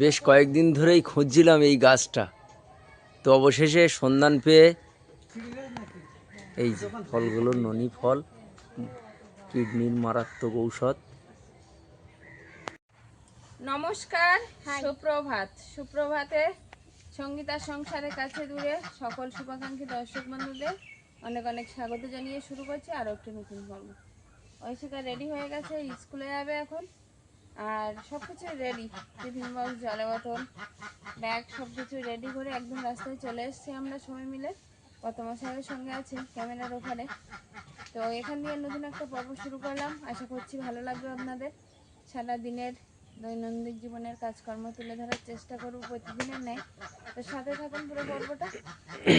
বেশ কয়েকদিন ধরেই খুঁজছিলাম এই গাছটা, তো অবশেষে সন্ধান পেয়ে এই যে ফলগুলো ননি ফল, কিডনির মারাত্মক ঔষধ। নমস্কার, সুপ্রভাতে সঙ্গীতা সংসারের কাছে দূরে সকল শুভাকাঙ্ক্ষী দর্শক বন্ধুদের অনেক অনেক স্বাগত জানিয়ে শুরু করছি আরও একটি নতুন পর্ব। ঐশিকা রেডি হয়ে গেছে, স্কুলে যাবে এখন। আর সব কিছু রেডি, টিফিন বক্স, জলের বোতল, ব্যাগ সব কিছু রেডি করে একদম রাস্তায় চলে এসেছি আমরা সবাই মিলে। কর্তামশাইয়ের সঙ্গে আছে ক্যামেরার ওখানে। তো এখান দিয়ে নতুন একটা পর্ব শুরু করলাম, আশা করছি ভালো লাগবে আপনাদের। সারা দিনের দৈনন্দিন জীবনের কাজকর্ম তুলে ধরার চেষ্টা করব প্রতিদিনের ন্যায়। তো সাথে থাকুন পুরো পর্বটা।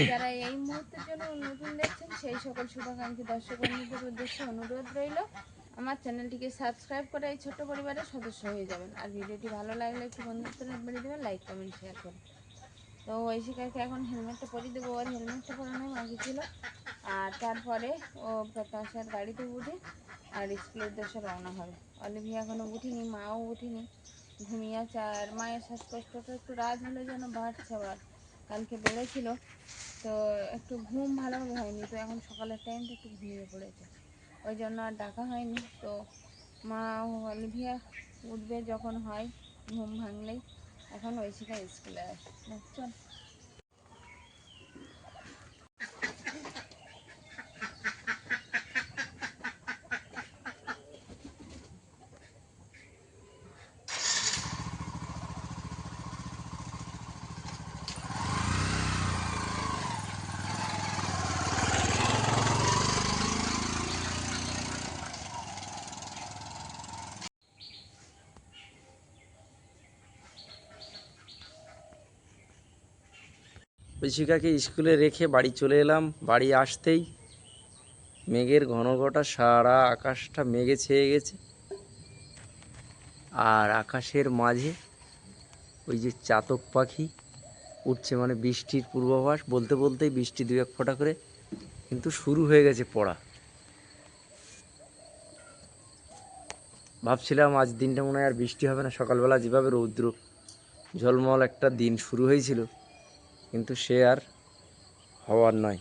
যারা এই মুহূর্তের জন্য নতুন দেখছেন সেই সকল শুভাকাঙ্ক্ষী দর্শক বন্ধুদের উদ্দেশ্যে অনুরোধ রইল, আমার চ্যানেলটিকে সাবস্ক্রাইব করে এই ছোট্ট পরিবারের সদস্য হয়ে যাবেন। আর ভিডিওটি ভালো লাগলে একটু বন্ধুত্বের বেড়ে দেবেন, লাইক কমেন্ট শেয়ার করুন। তো ঐশিকাকে এখন হেলমেটটা পরিয়ে দেবো, ওর হেলমেটটা পরানোই বাকি ছিল। আর তারপরে ও প্রত্যাশার গাড়িতে উঠে আর স্কুলের উদ্দেশ্যে রওনা হবে। অলিভিয়া এখনও উঠিনি, মাও উঠিনি, ঘুমিয়ে আছে। আর মায়ের শ্বাসকষ্টটা একটু রাত হলে যেন বাড়ছে আবার, কালকে বেড়েছিল তো একটু ঘুম ভালোভাবে হয়নি, তো এখন সকালের টাইমটা একটু ঘুমিয়ে পড়েছে, ওই জন্য আর ডাকা হয়নি। তো মা অলিভিয়া উঠবে যখন হয়, ঘুম ভাঙলেই। এখন ঐশিকা স্কুলে আসে। চল। ঐশিকাকে স্কুলে রেখে বাড়ি চলে এলাম। বাড়ি আসতেই মেঘের ঘনঘটা, সারা আকাশটা মেঘে ছেয়ে গেছে। আর আকাশের মাঝে ওই যে চাতক পাখি উঠছে, মানে বৃষ্টির পূর্বাভাস। বলতে বলতেই বৃষ্টি দু এক ফোঁটা করে কিন্তু শুরু হয়ে গেছে পড়া। ভাবছিলাম আজ দিনটা মনে হয় আর বৃষ্টি হবে না, সকালবেলা যেভাবে রৌদ্র ঝলমল একটা দিন শুরু হয়েছিল, কিন্তু সে আর হওয়ার নয়।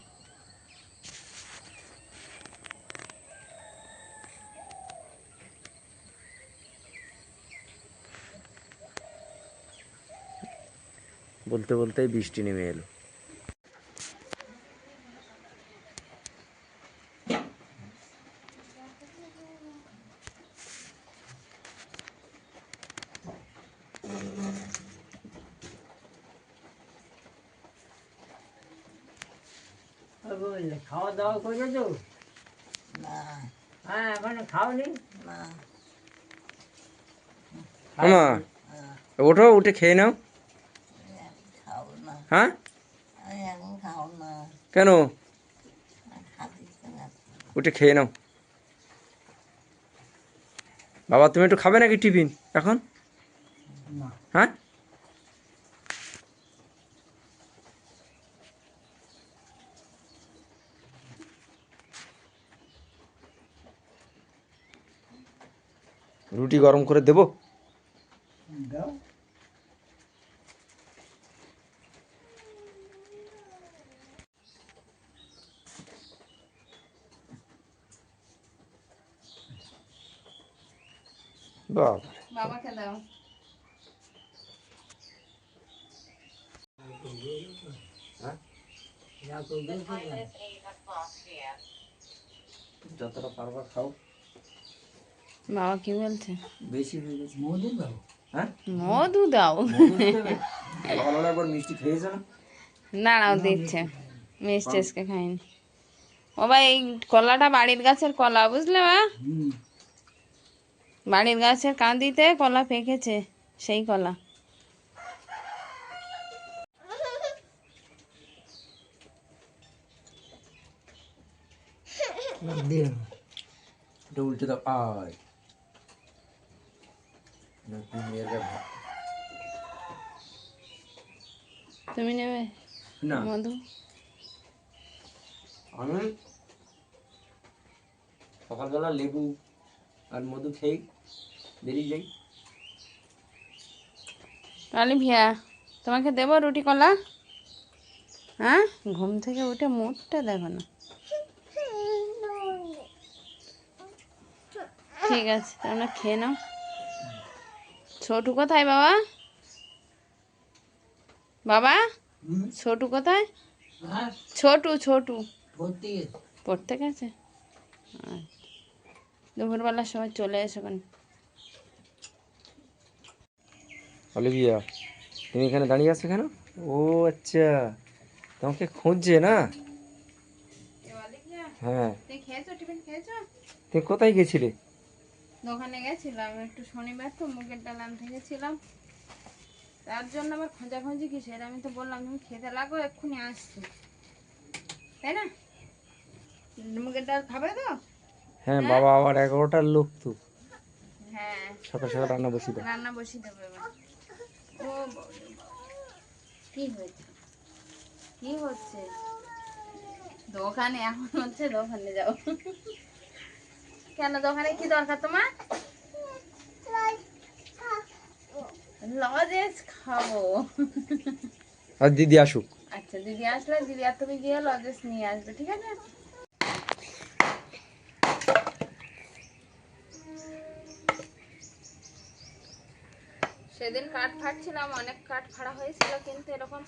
বলতে বলতেই বৃষ্টি নেমে এলো। খাওয়া দাওয়া করেছো? না হ্যাঁ, এখনো খাওনি? না আমা, ওঠো, উঠে খেয়ে নাও। খাবো না, হ্যাঁ, আমি এখন খাবো না, কেন? খাতে ইচ্ছে না। উঠে খেয়ে নাও। বাবা, তুমি একটু খাবে নাকি টিফিন এখন? না। হ্যাঁ, রুটি গরম করে দেবো? দাও। বাবা, বাবাকে দাও। যতটা পারবা খাও। বাবা কি বলছে? বেশি হয়ে গেছে। মধু দাও। হ্যাঁ, মধু দাও। সকালবেলা একবার মিষ্টি খেয়েছো না? দাঁড়াও দিচ্ছে, মিষ্টি আজকে খাইনি। ও ভাই, এই কলাটা বাড়ির গাছের কলা, বুঝলে মা? বাড়ির গাছের কাঁদিতে কলা পেকেছে, সেই কলা। দিয়ে এটা উল্টে দাও। আয় না, তুমি মেয়ের গায়ে তুমি নেবে না। মধু? আমি সকালবেলা লেবু আর মধু খেয়ে বেরিয়ে যাই। অলিভিয়া, তোমাকে দেবো রুটি কলা? হ্যাঁ, ঘুম থেকে উঠে মুখটা দেখো না। ঠিক আছে, তোমরা খেয়ে নাও। ছোটু কোথায় বাবা? বাবা, ছোটু কোথায়? ছোটু ছোটু পড়তে গেছে। আচ্ছা, দুপুরবেলার সময় চলে এসো। অলিভিয়া, তুমি এখানে দাঁড়িয়ে আছো কেন? ও আচ্ছা, তোমাকে খুঁজছে না? হ্যাঁ, তুই খেয়েছো? টিফিন খেয়েছো? তুমি কোথায় গেছিলে? দোকানে গেছিলাম একটু, শনিবার তো মুগের ডাল আনতে গেছিলাম, তার জন্য আবার খোঁজাখুঁজি কিসের? আমি তো বললাম তুমি খেতে লাগো, এক্ষুনি আসছি, তাই না? মুগের ডাল খাবে তো? হ্যাঁ বাবা, আবার 11টার লোক তো, হ্যাঁ, সকাল সকাল রান্না বসিয়ে দাও। রান্না বসিয়ে দেবো এবার। ও বৌদি, কি হয়েছে? কি হচ্ছে? দোকানে এখন হচ্ছে, দোকানে যাও কেন? দোকানে কি দরকার তোমার? লজেন্স খাবো। আর দিদি আসুক। আচ্ছা, দিদি আসলে দিদি আর তুমি গিয়ে লজেন্স নিয়ে আসবে, ঠিক আছে? সেদিন কাঠ ফাটছিলাম, অনেক কাঠ ফাড়া হয়েছিল, কিন্তু এরকম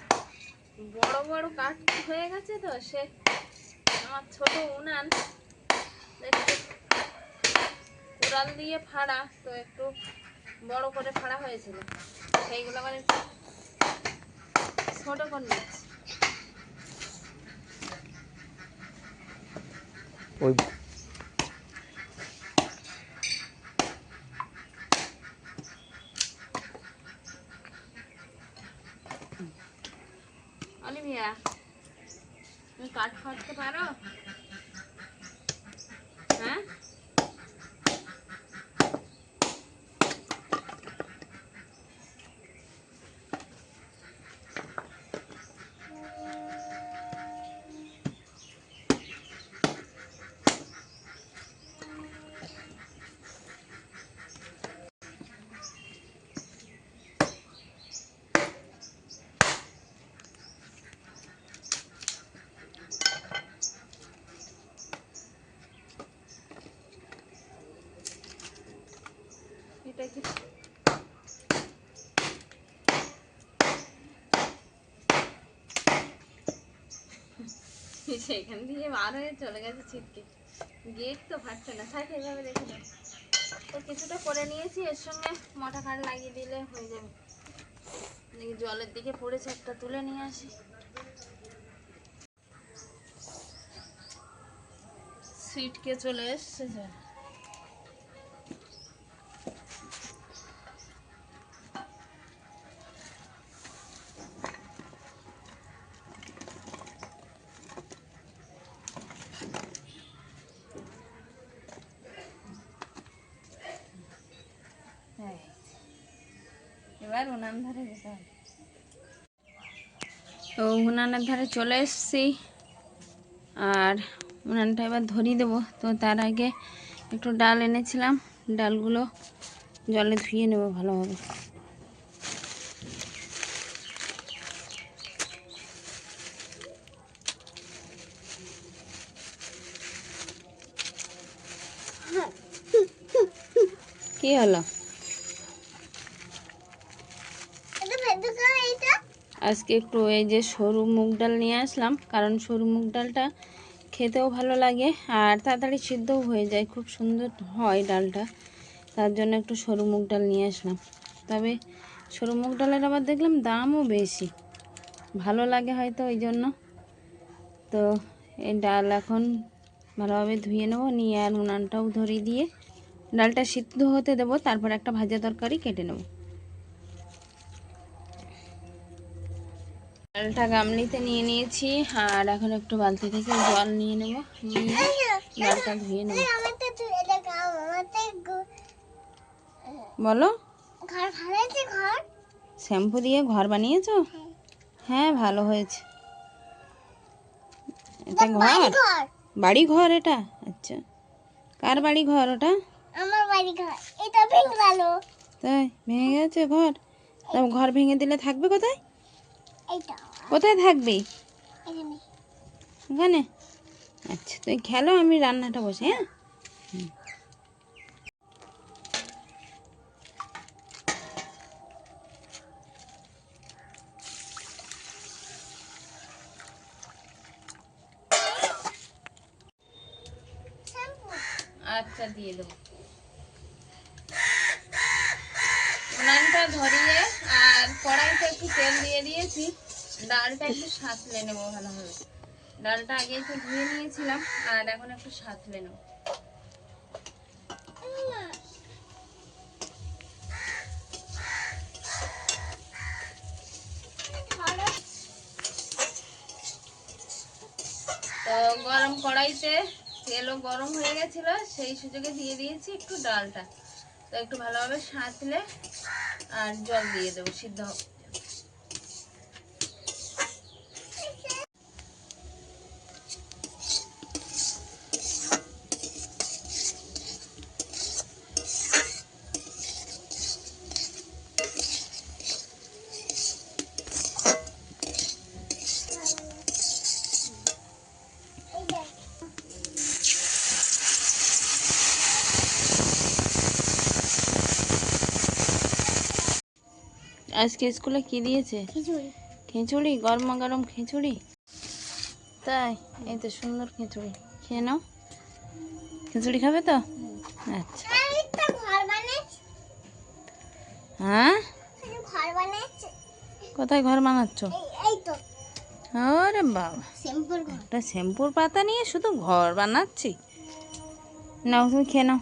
বড় বড় কাঠ হয়ে গেছে তো, সে আমার ছোট উনান একটু কুড়াল দিয়ে ফাড়া, তো একটু বড় করে ফাড়া হয়েছিল, সেইগুলো মানে ছোট করে নিচ্ছি। ওই অলিভিয়া, তুমি কাঠ ফাটতে পারো? হ্যাঁ, এটা কি? সেখান দিয়ে বার হয়ে চলে গেছে ছিটকে। গেট তো ফাটছে না, থাক এইভাবে রেখে দাও। তো কিছুটা করে নিয়েছি, এর সঙ্গে মোটা কাঠ লাগিয়ে দিলে হয়ে যাবে। দেখি জলের দিকে পড়েছে, একটা তুলে নিয়ে আসি। ছিটকে চলে এসছে যে। এবার উনান ধারে যেতে হবে। তো উনানের ধারে চলে এসেছি, আর উনানটা এবার ধরিয়ে দেবো। তো তার আগে একটু ডাল এনেছিলাম, ডালগুলো জলে ধুয়ে নেবো ভালোভাবে। কি হলো? আজকে একটু এই যে সরু মুগ ডাল নিয়ে আসলাম, কারণ সরু মুগ ডালটা খেতেও ভালো লাগে আর তাড়াতাড়ি সিদ্ধও হয়ে যায়, খুব সুন্দর হয় ডালটা। তার জন্য একটু সরু মুগ ডাল নিয়ে আসলাম। তবে সরু মুগ ডালের আবার দেখলাম দামও বেশি, ভালো লাগে হয়তো ওই জন্য। তো এই ডাল এখন ভালোভাবে ধুয়ে নেবো, নিয়ে আর উনানটাও ধরিয়ে দিয়ে ডালটা সিদ্ধ হতে দেবো, তারপর একটা ভাজা তরকারি কেটে নেব। ডালটা গামলিতে নিয়ে নিয়েছি, আর এখন একটু বালতি থেকে জল নিয়ে নেব, নিয়ে ডালটা ধুয়ে নেব। বলো, শ্যাম্পু দিয়ে ঘর বানিয়েছো? হ্যাঁ, ভালো হয়েছে। এটা ঘর, বাড়ি ঘর এটা? আচ্ছা, কার বাড়ি ঘর ওটা? আমার বাড়ি ঘর, এটা ভেঙে গেল। তাই ভেঙে গেছে ঘর? তা ঘর ভেঙে দিলে থাকবে কোথায়? কোথায় থাকবে? ওখানে? আচ্ছা তুই খেলো, আমি রান্নাটা বসে। হ্যাঁ আচ্ছা দিয়ে দেবো। উনানটা ধরিয়ে আর কড়াইতে একটু তেল দিয়ে দিয়েছি। ডালটা একটু সাঁতলে নেবো ভালোভাবে। ডালটা আগে একটু ধুয়ে নিয়েছিলাম আর এখন একটু সাঁতলে নেবো। তো গরম কড়াইতে তেলও গরম হয়ে গেছিল, সেই সুযোগে দিয়ে দিয়েছি একটু ডালটা। তো একটু ভালোভাবে সাঁতলে আর জল দিয়ে দেবো সিদ্ধ হবে। আজকে স্কুলে কি দিয়েছে? খিচুড়ি, গরমা গরম খিচুড়ি। তাই? এই তো সুন্দর খিচুড়ি, খেয়ে নাও। খিচুড়ি খাবে তো? আচ্ছা। হ্যাঁ কোথায় ঘর বানাচ্ছ? আরে বাবা, একটা শ্যাম্পুর পাতা নিয়ে শুধু ঘর বানাচ্ছি। নাও তুমি খেয়ে নাও।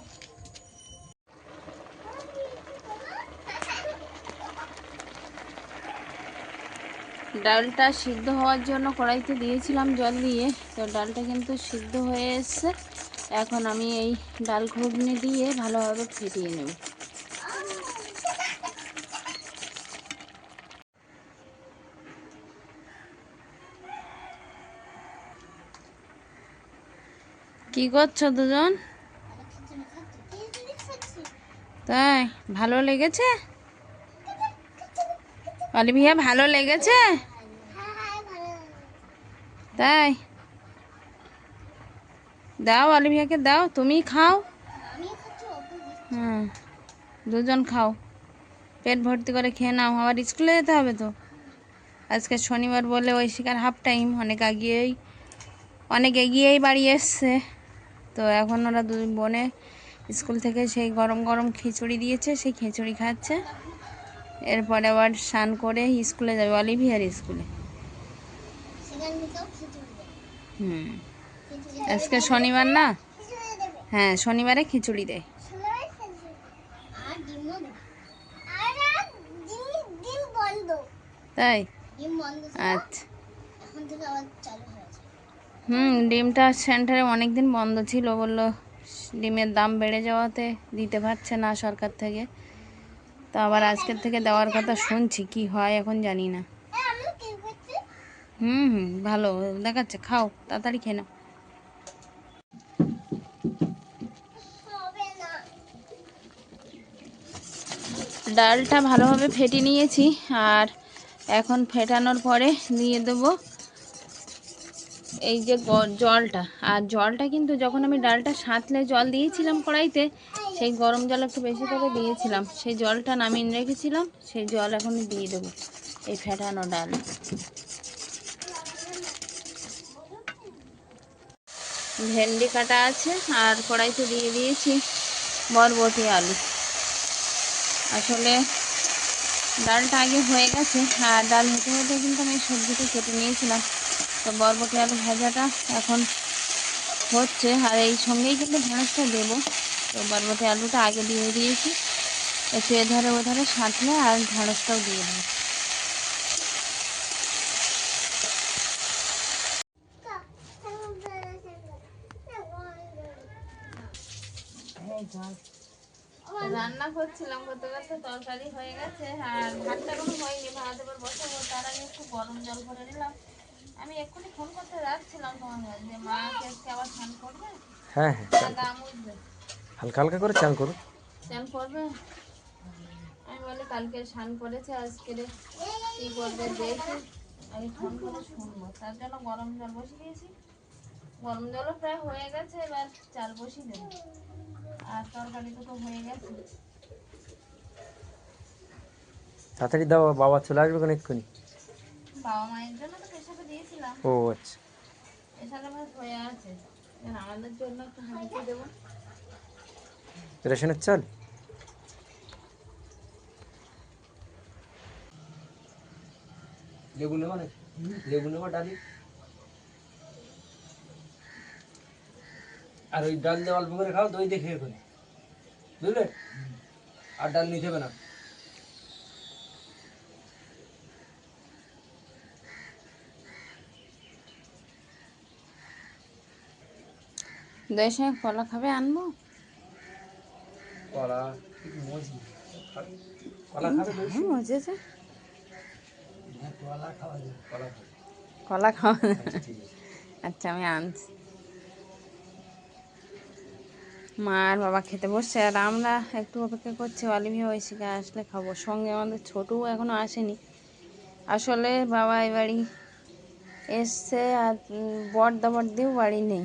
ডালটা সিদ্ধ হওয়ার জন্য কড়াইতে দিয়েছিলাম জল দিয়ে, তো ডালটা কিন্তু সিদ্ধ হয়ে এসছে। এখন আমি এই ডাল ঘুগনি দিয়ে ভালোভাবে ফেটিয়ে নেব। কি করছো দুজন? তাই ভালো লেগেছে? অলিভিয়া ভালো লেগেছে? তাই দাও, অলিভিয়াকে দাও, তুমি খাও। হুম, দুজন খাও, পেট ভর্তি করে খেয়ে নাও, আবার স্কুলে যেতে হবে তো। আজকে শনিবার বলে ঐশিকার হাফ টাইম, অনেক এগিয়েই বাড়ি এসছে। তো এখন ওরা দুই বোনে স্কুল থেকে সেই গরম গরম খিচুড়ি দিয়েছে, সেই খিচুড়ি খাচ্ছে। এরপরে আবার স্নান করে স্কুলে যাবে, অলিভিয়ার স্কুলে। হুম, আজকে শনিবার না? হ্যাঁ, শনিবারে খিচুড়ি দেয়। তাই? আচ্ছা। ডিমটা সেন্টারে অনেকদিন বন্ধ ছিল, বললো ডিমের দাম বেড়ে যাওয়াতে দিতে পারছে না সরকার থেকে। তো আবার আজকের থেকে দেওয়ার কথা শুনছি, কি হয় এখন জানি না। ভালো দেখাচ্ছে, খাও তাড়াতাড়ি খেয়ে নাও। ডালটা ভালোভাবে ফেটে নিয়েছি আর এখন ফেটানোর পরে দিয়ে দেবো এই যে জলটা। আর জলটা কিন্তু যখন আমি ডালটা সাঁতলে জল দিয়েছিলাম কড়াইতে, সেই গরম জল একটু বেশি করে দিয়েছিলাম, সেই জলটা নামিয়ে রেখেছিলাম, সেই জল এখন দিয়ে দেবো এই ফেটানো ডাল। ভেন্ডি কাটা আছে আর কড়াইতে দিয়ে দিয়েছি বরবটি আলু। আসলে ডালটা আগে হয়ে গেছে আর ডাল হতে হতে কিন্তু আমি সবজিটা কেটে নিয়েছিলাম। তো বরবটি আলু ভাজাটা এখন হচ্ছে আর এই সঙ্গেই কিন্তু ঢেঁড়সটা দেবো। তো বরবটি আলুটা আগে দিয়ে দিয়েছি, একটু এধারে ওধারে সাঁতলে আর ঢেঁড়সটাও দিয়ে দেবো। রান্না করছিলাম, করতে করতে তরকারি হয়ে গেছে আর ভাতটা কোনো হয়নি, ভাত এবার বসাবো। তার আগে একটু গরম জল করে নিলাম। আমি এক্ষুনি ফোন করতে যাচ্ছিলাম তোমার যে মা আজকে আবার স্নান করবে। হ্যাঁ হ্যাঁ, গা মুছবে, হালকা হালকা করে চান করো। স্নান করবে। আমি বলি কালকে স্নান করেছে, আজকে কি করবে দেখি, আমি ফোন করে শুনবো। তার জন্য গরম জল বসিয়ে দিয়েছি, গরম জলও প্রায় হয়ে গেছে, এবার চাল বসিয়ে দেবো। আর তরকারিটা তো হয়ে গেছে। তাড়াতাড়ি দাও, বাবা চলে আসবে কেন এক্ষুনি। বাবা মায়ের জন্য তো প্রেশারে দিয়েছিলাম, ও আচ্ছা, প্রেশারে ভাত হয়ে আছে, এবার আমাদের জন্য একটু হাঁড়িতে দেবো। রেশনের চাল। লেবু নেবা না? লেবু নেবা, ডালি আর ওই ডাল দিয়ে অল্প করে খাও, দই দিয়ে খেয়ে ফেলে, বুঝলে? আর ডাল নিতে হবে না। দইয়ের সঙ্গে কলা খাবে, আনবো? কলা মজি খাবে? কলা খাবে? দই হ্যাঁ, মজেছে। কলা খাওয়া যাবে, কলা খাবে। কলা খাওয়া, আচ্ছা ঠিক আছে। আচ্ছা আমি আনছি। মা আর বাবা খেতে বসছে, আর আমরা একটু অপেক্ষা করছি অলিভিয়া ঐশিকা আসলে খাবো। সঙ্গে আমাদের ছোটও এখনো আসেনি। আসলে বাবা এই বাড়ি এসছে, আর বড়দিও বাড়ি নেই।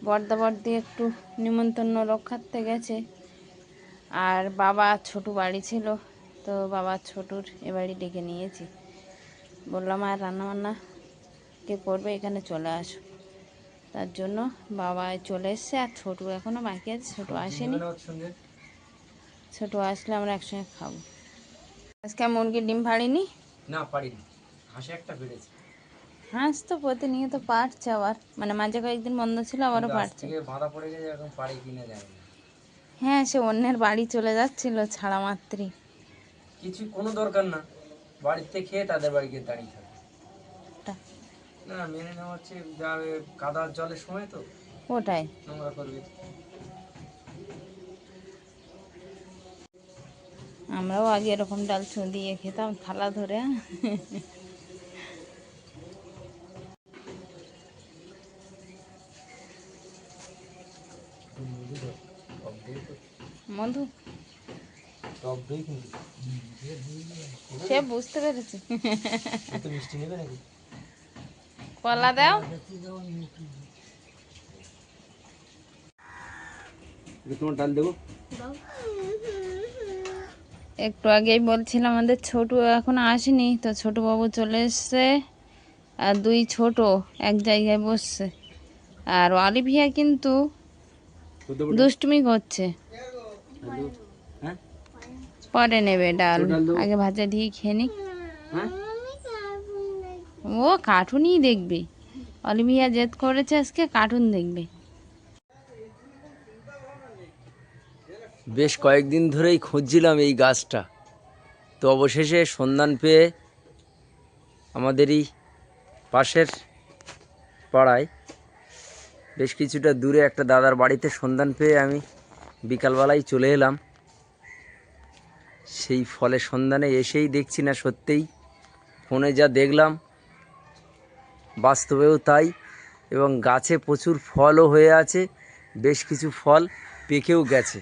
বড়দি একটু নিমন্ত্রণ রক্ষার্থে গেছে, আর বাবা ছোটু বাড়ি ছিল, তো বাবা ছোটুর এ বাড়ি ডেকে নিয়েছি। বললাম আর রান্নাবান্না কে করবে, এখানে চলে আসো। তার জন্য বাবা চলে এসছে, আর ছোটু এখনো বাকি আছে, ছোটু আসেনি। ছোটু আসলে আমরা একসঙ্গে খাবো। আজকে মুরগির ডিম ফাড়িনি? না পারিনি, হাঁসে একটা বেড়েছে। হাঁস তো প্রতিনিয়ত পারছে, আবার মানে মাঝে কয়েকদিন বন্ধ ছিল, আবারও গাছ পারছে। থেকে বাঁধা পড়ে গেছে, এখন পাড়ি কিনে যায় না। হ্যাঁ, সে অন্যের বাড়ি চলে যাচ্ছিল ছাড়া মাত্রই। কিছু কোনো দরকার না, বাড়িতে খেয়ে তাদের বাড়ি গিয়ে দাঁড়িয়ে থাকে। ওটা- না মেনে নেওয়া হচ্ছে, যাবে কাদার জলের সময় তো ওটাই। নোংরা করবে। আমরাও আগে এরকম ডাল দিয়ে খেতাম থালা ধরে। মধু, টক দই কিন্তু সে বুঝতে পেরেছি। এত মিষ্টি নেবে নাকি? কলা দাও। তোমার ডাল দেবো। একটু আগেই বলছিলাম আমাদের ছোটু এখন আসেনি, তো ছোট বাবু চলে এসছে, আর দুই ছোট এক জায়গায় বসছে। আর অলিভিয়া কিন্তু দুষ্টুমি করছে, হ্যাঁ পরে নেবে ডাল, আগে ভাজা দিয়ে খেয়ে নিক। হ্যাঁ, ও কার্টুনই দেখবে, অলিভিয়া জেদ করেছে আজকে কার্টুন দেখবে। বেশ কয়েকদিন ধরেই খুঁজছিলাম এই গাছটা, তো অবশেষে সন্ধান পেয়ে আমাদেরই পাশের পাড়ায় বেশ কিছুটা দূরে একটা দাদার বাড়িতে সন্ধান পেয়ে আমি বিকালবেলায় চলে এলাম। সেই ফলের সন্ধানে এসেই দেখছি না সত্যিই ফোনে যা দেখলাম বাস্তবেও তাই, এবং গাছে প্রচুর ফলও হয়ে আছে, বেশ কিছু ফল পেকেও গেছে।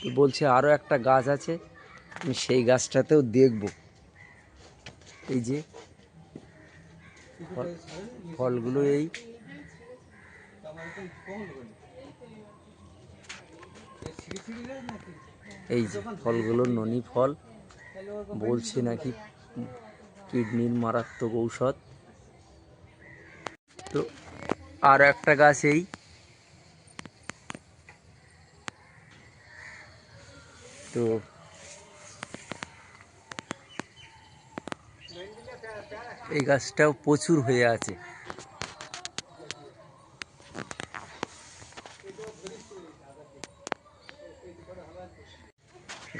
তো বলছে আরও একটা গাছ আছে, আমি সেই গাছটাতেও দেখব। এই যে ফলগুলো, এই এই যে ফলগুলো ননি ফল, বলছে নাকি কিডনির মারাত্মক ঔষধ। তো আর একটা গাছ এই, তো এই গাছটাও প্রচুর হয়ে আছে।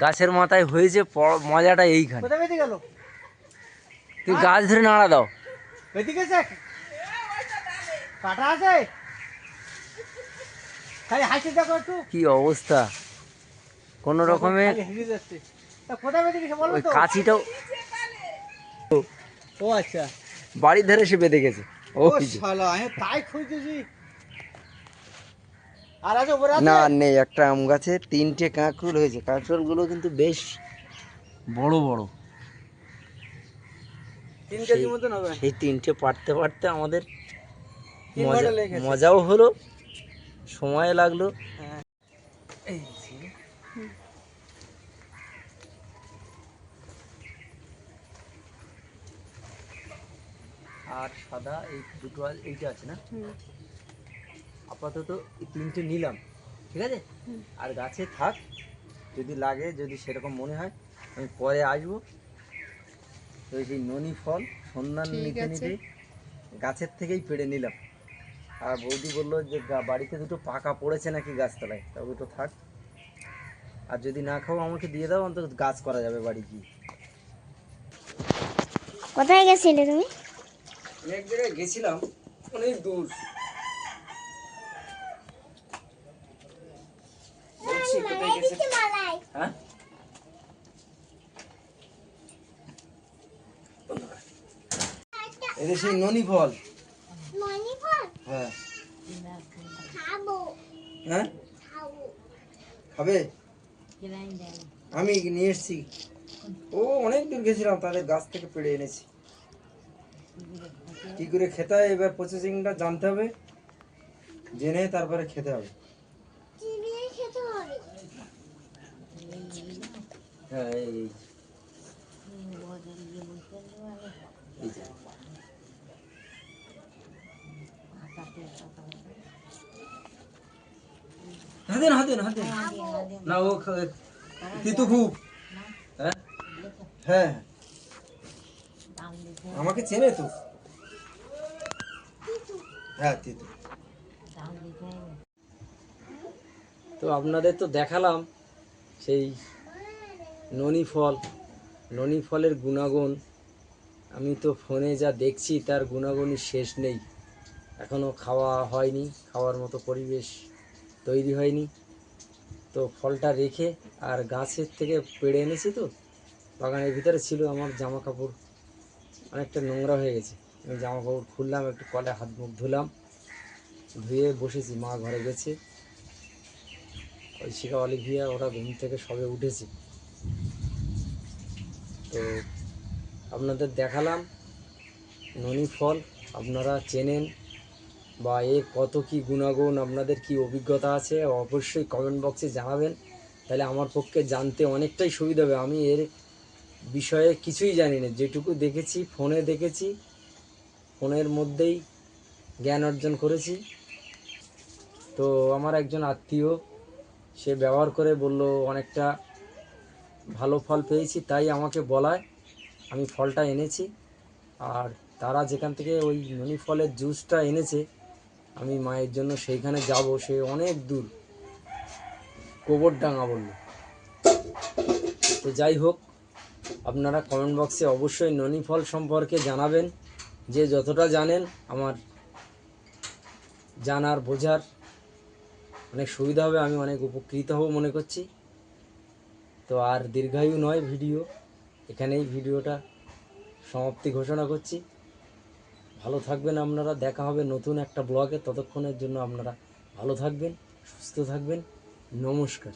গাছের মাথায় হয়েছে, মজাটা এইখানে। তুই গাছ ধরে নাড়া দাও। কি অবস্থা, কোন রকমে ওই কাছিটাও ও আচ্ছা, বাড়ির ধারে সে বেঁধে গেছে। ও ও শালা আমি তাই খুঁজতেছি। আর আছে উপরে আছে? না আর নেই, একটা আম গাছে 3টে কাঁকরোল হয়েছে। কাঁকরোলগুলো কিন্তু বেশ বড় বড়। 3 কেজি মতন হবে। সেই 3টে পাড়তে পাড়তে আমাদের 3 ঘন্টা লেগে গেছে। মজাও হলো, সময় লাগলো। হ্যাঁ। এই যে। আর সাদা এই দুটো এইটা আছে না, হুম আপাতত এই 3টে নিলাম, ঠিক আছে। আর গাছে থাক, যদি লাগে, যদি সেরকম মনে হয় আমি পরে আসবো। তো এই যে ননি ফল সন্ধান ঠিক নিতে আছে। নিতে গাছের থেকেই পেড়ে নিলাম। আর বৌদি বললো যে বাড়িতে দুটো পাকা পড়েছে নাকি গাছতলায়, তা দুটো থাক। আর যদি না খাও আমাকে দিয়ে দাও, অন্তত গাছ করা যাবে বাড়ি গিয়ে। কোথায় গেছিলে তুমি? আমি এক জায়গায় গেছিলাম, অনেক দূর। বলছি কোথায় গেছে? হ্যাঁ, এটা সেই ননি ফল। হ্যাঁ হ্যাঁ, খাবে? আমি নিয়ে এসেছি, ও অনেক দূর গেছিলাম, তাদের গাছ থেকে পেড়ে এনেছি। কি করে খেতে হয় এবার প্রসেসিংটা জানতে হবে, জেনে তারপরে খেতে হবে। হ্যাঁ এই যে। হাতেন হাতেন হাতেন, না ও তিতু খুব। হ্যাঁ হ্যাঁ, আমাকে চেনে তো। হ্যাঁ তিতু। তো আপনাদের তো দেখালাম সেই ননি ফল। ননি ফলের গুণাগুণ আমি তো ফোনে যা দেখছি তার গুণাগুণই শেষ নেই। এখনও খাওয়া হয়নি, খাওয়ার মতো পরিবেশ তৈরি হয়নি। তো ফলটা রেখে আর গাছের থেকে পেড়ে এনেছি, তো বাগানের ভিতরে ছিল, আমার জামা কাপড় অনেকটা নোংরা হয়ে গেছে। আমি জামা কাপড় খুললাম, একটু কলে হাত মুখ ধুলাম, ধুয়ে বসেছি। মা ঘরে গেছে, ওই শিখা অলিভিয়া ওরা ঘুম থেকে সবে উঠেছে। তো আপনাদের দেখালাম ননি ফল, আপনারা চেনেন বা এর কত কি গুণাগুণ, আপনাদের কি অভিজ্ঞতা আছে অবশ্যই কমেন্ট বক্সে জানাবেন, তাহলে আমার পক্ষে জানতে অনেকটাই সুবিধা হবে। আমি এর বিষয়ে কিছুই জানি না, যেটুকু দেখেছি ফোনে দেখেছি, ফোনের মধ্যেই জ্ঞান অর্জন করেছি। তো আমার একজন আত্মীয় সে ব্যবহার করে বলল অনেকটা ভালো ফল পেয়েছি, তাই আমাকে বলায় আমি ফলটা এনেছি। আর তারা যেখান থেকে ওই ননি ফলের জুসটা এনেছে, আমি মায়ের জন্য সেইখানে যাব, সে অনেক দূর, গোবরডাঙ্গা বলল। তো যাই হোক, আপনারা কমেন্ট বক্সে অবশ্যই ননি ফল সম্পর্কে জানাবেন, যে যতটা জানেন। আমার জানার বোঝার অনেক সুবিধা হবে, আমি অনেক উপকৃত হব মনে করছি। তো আর দীর্ঘায়ু নয় ভিডিও, এখানেই ভিডিওটা সমাপ্তি ঘোষণা করছি। ভালো থাকবেন আপনারা, দেখা হবে নতুন একটা ব্লগে। ততক্ষণের জন্য আপনারা ভালো থাকবেন, সুস্থ থাকবেন। নমস্কার।